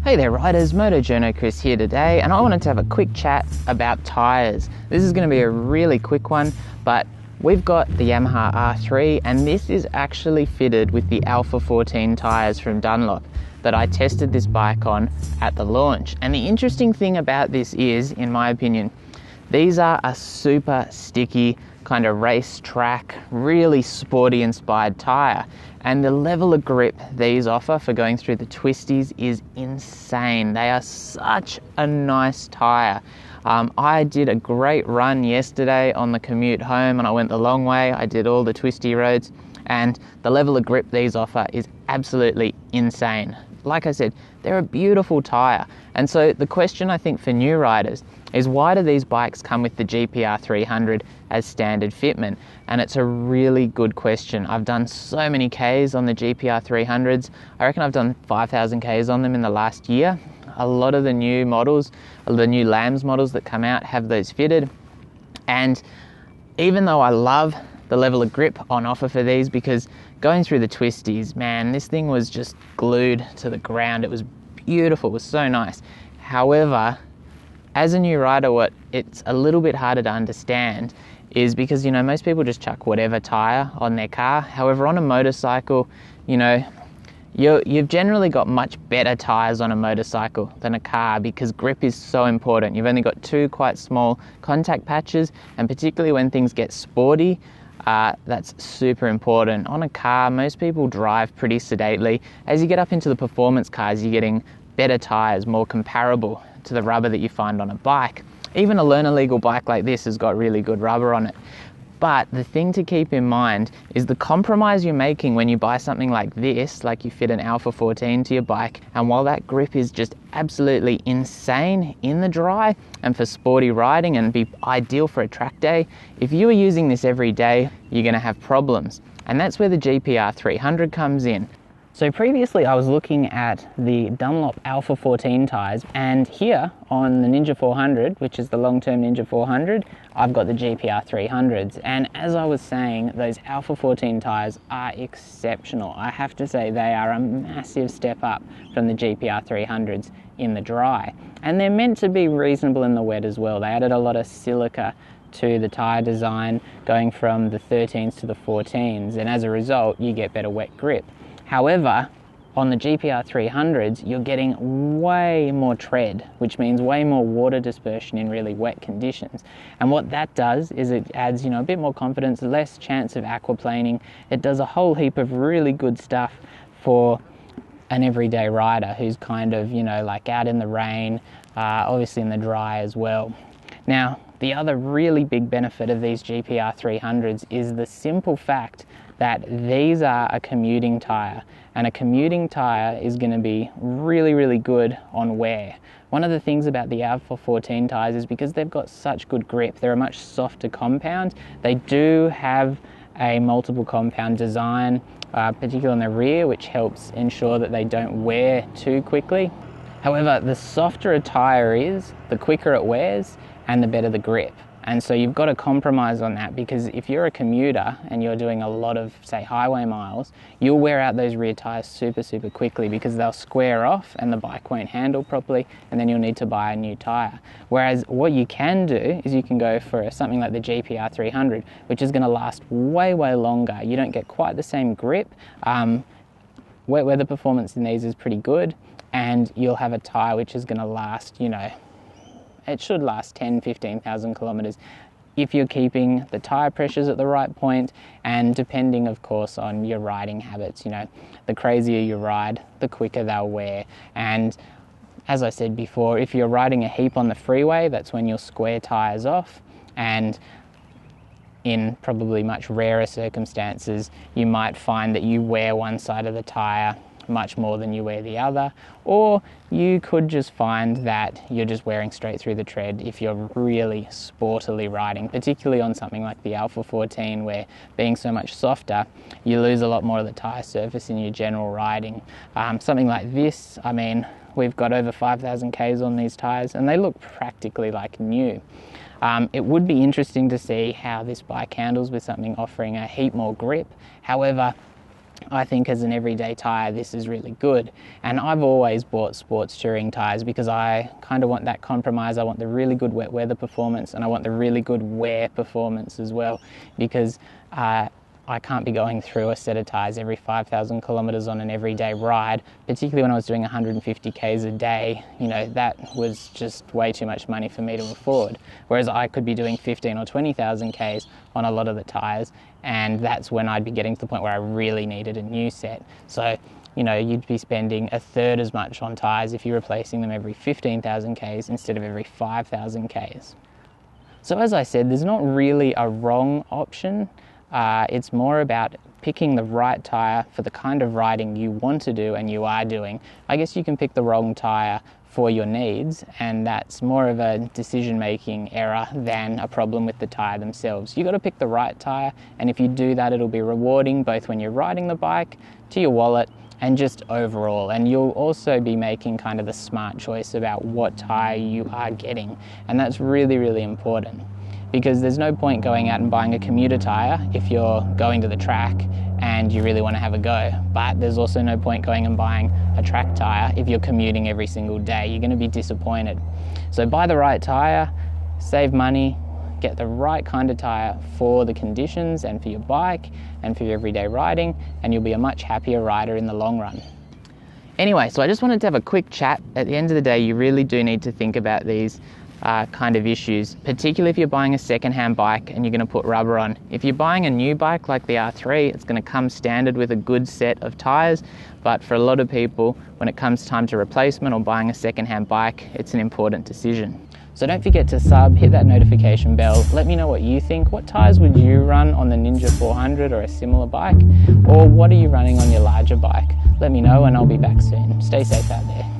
Hey there riders, Motojourno Chris here today, and I wanted to have a quick chat about tyres. This is going to be a really quick one, but we've got the Yamaha R3 and this is actually fitted with the Alpha 14 tyres from Dunlop that I tested this bike on at the launch. And the interesting thing about this is, in my opinion, these are a super sticky kind of race track, really sporty inspired tyre. And the level of grip these offer for going through the twisties is insane. They are such a nice tyre. I did a great run yesterday on the commute home and I went the long way. I did all the twisty roads and the level of grip these offer is absolutely insane. Like I said, they're a beautiful tyre. And so the question I think for new riders is, why do these bikes come with the GPR-300 as standard fitment? And it's a really good question. I've done so many Ks on the GPR-300s. I reckon I've done 5,000 Ks on them in the last year. A lot of the new models, the new Lambs models that come out have those fitted. And even though I love the level of grip on offer for these, because going through the twisties, man, this thing was just glued to the ground. It was beautiful, it was so nice. However, as a new rider, what it's a little bit harder to understand is because, you know, most people just chuck whatever tyre on their car. However, on a motorcycle, you know, you've generally got much better tyres on a motorcycle than a car because grip is so important. You've only got two quite small contact patches, and particularly when things get sporty, that's super important. On a car, most people drive pretty sedately. As you get up into the performance cars, you're getting better tyres, more comparable to the rubber that you find on a bike. Even a learner legal bike like this has got really good rubber on it. But the thing to keep in mind is the compromise you're making when you buy something like this, like you fit an Alpha 14 to your bike, and while that grip is just absolutely insane in the dry and for sporty riding and be ideal for a track day, if you are using this every day, you're going to have problems. And that's where the GPR-300 comes in. So previously I was looking at the Dunlop Alpha 14 tyres, and here on the Ninja 400, which is the long-term Ninja 400, I've got the GPR-300s. And as I was saying, those Alpha 14 tyres are exceptional. I have to say they are a massive step up from the GPR-300s in the dry. And they're meant to be reasonable in the wet as well. They added a lot of silica to the tyre design, going from the 13s to the 14s, and as a result you get better wet grip. However, on the GPR-300s, you're getting way more tread, which means way more water dispersion in really wet conditions. And what that does is it adds, you know, a bit more confidence, less chance of aquaplaning. It does a whole heap of really good stuff for an everyday rider who's kind of, you know, like out in the rain, obviously in the dry as well. Now, the other really big benefit of these GPR-300s is the simple fact that these are a commuting tyre, and a commuting tyre is going to be really, really good on wear. One of the things about the Alpha 14 tyres is because they've got such good grip, they're a much softer compound. They do have a multiple compound design, particularly on the rear, which helps ensure that they don't wear too quickly. However, the softer a tyre is, the quicker it wears and the better the grip. And so you've got to compromise on that, because if you're a commuter and you're doing a lot of, say, highway miles, you'll wear out those rear tyres super, super quickly because they'll square off and the bike won't handle properly, and then you'll need to buy a new tyre. Whereas what you can do is you can go for something like the GPR-300, which is going to last way, way longer. You don't get quite the same grip. Wet weather performance in these is pretty good, and you'll have a tyre which is going to last, you know, it should last 10, 15,000 kilometers if you're keeping the tyre pressures at the right point, and depending of course on your riding habits. You know, the crazier you ride, the quicker they'll wear. And as I said before, if you're riding a heap on the freeway, that's when you'll square tyres off, and in probably much rarer circumstances you might find that you wear one side of the tyre much more than you wear the other, or you could just find that you're just wearing straight through the tread if you're really sportily riding, particularly on something like the Alpha 14, where being so much softer, you lose a lot more of the tyre surface in your general riding. Something like this, I mean, we've got over 5,000 Ks on these tyres and they look practically like new. It would be interesting to see how this bike handles with something offering a heap more grip. However, I think as an everyday tyre, this is really good. And I've always bought sports touring tyres because I kind of want that compromise. I want the really good wet weather performance, and I want the really good wear performance as well, because I can't be going through a set of tyres every 5,000 kilometres on an everyday ride, particularly when I was doing 150 Ks a day. You know, that was just way too much money for me to afford. Whereas I could be doing 15 or 20,000 Ks on a lot of the tyres, and that's when I'd be getting to the point where I really needed a new set. So, you know, you'd be spending a third as much on tyres if you're replacing them every 15,000 Ks instead of every 5,000 Ks. So as I said, there's not really a wrong option. It's more about picking the right tyre for the kind of riding you want to do and you are doing. I guess you can pick the wrong tyre for your needs, and that's more of a decision-making error than a problem with the tyre themselves. You've got to pick the right tyre, and if you do that, it'll be rewarding both when you're riding the bike, to your wallet, and just overall. And you'll also be making kind of the smart choice about what tyre you are getting, and that's really, really important. Because there's no point going out and buying a commuter tyre if you're going to the track and you really want to have a go. But there's also no point going and buying a track tyre if you're commuting every single day. You're going to be disappointed. So buy the right tyre, save money, get the right kind of tyre for the conditions and for your bike and for your everyday riding, and you'll be a much happier rider in the long run. Anyway, so I just wanted to have a quick chat. At the end of the day, you really do need to think about these kind of issues, particularly if you're buying a second-hand bike and you're going to put rubber on. If you're buying a new bike like the R3, it's going to come standard with a good set of tyres, but for a lot of people, when it comes time to replacement or buying a second-hand bike, it's an important decision. So don't forget to sub, hit that notification bell, let me know what you think. What tyres would you run on the Ninja 400 or a similar bike? Or what are you running on your larger bike? Let me know and I'll be back soon. Stay safe out there.